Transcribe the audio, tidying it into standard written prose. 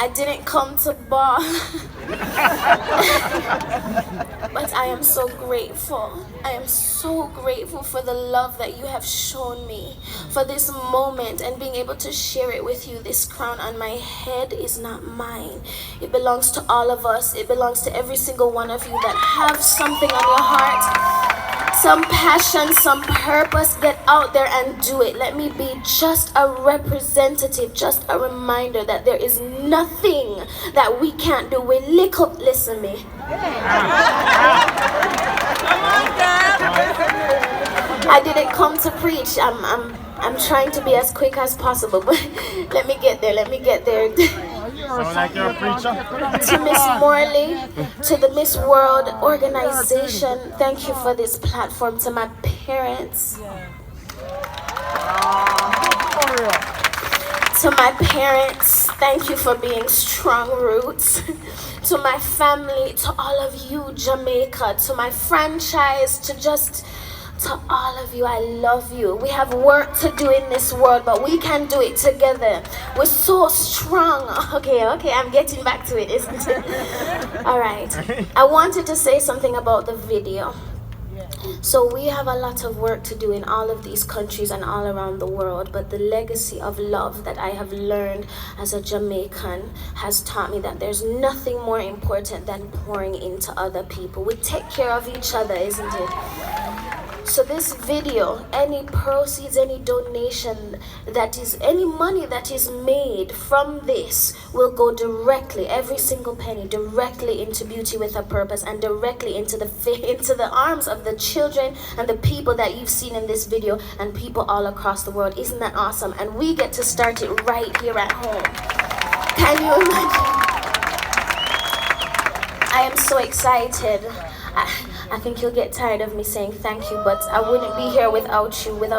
I didn't come to ball, but I am so grateful. I am so grateful for the love that you have shown me, for this moment and being able to share it with you. This crown on my head is not mine. It belongs to all of us. It belongs to every single one of you that have something on your heart, some passion, some purpose. Get out there and do it. Let me be just a representative, just a reminder that there is nothing that we can't do. We lick up, listen me. I didn't come to preach. I'm trying to be as quick as possible, but let me get there. Sound like you're a preacher. To Miss Morley, to the Miss World organization, thank you for this platform. To my parents, thank you for being strong roots. To my family, to all of you, Jamaica, to my franchise, to all of you, I love you. We have work to do in this world, but we can do it together. We're so strong. Okay, I'm getting back to it, isn't it? All right. I wanted to say something about the video. So we have a lot of work to do in all of these countries and all around the world, but the legacy of love that I have learned as a Jamaican has taught me that there's nothing more important than pouring into other people. We take care of each other, isn't it? So this video, any proceeds, any donation any money that is made from this will go directly, every single penny, directly into Beauty with a Purpose and directly into the arms of the children and the people that you've seen in this video and people all across the world. Isn't that awesome? And we get to start it right here at home. Can you imagine? I am so excited. I think you'll get tired of me saying thank you, but I wouldn't be here without you, without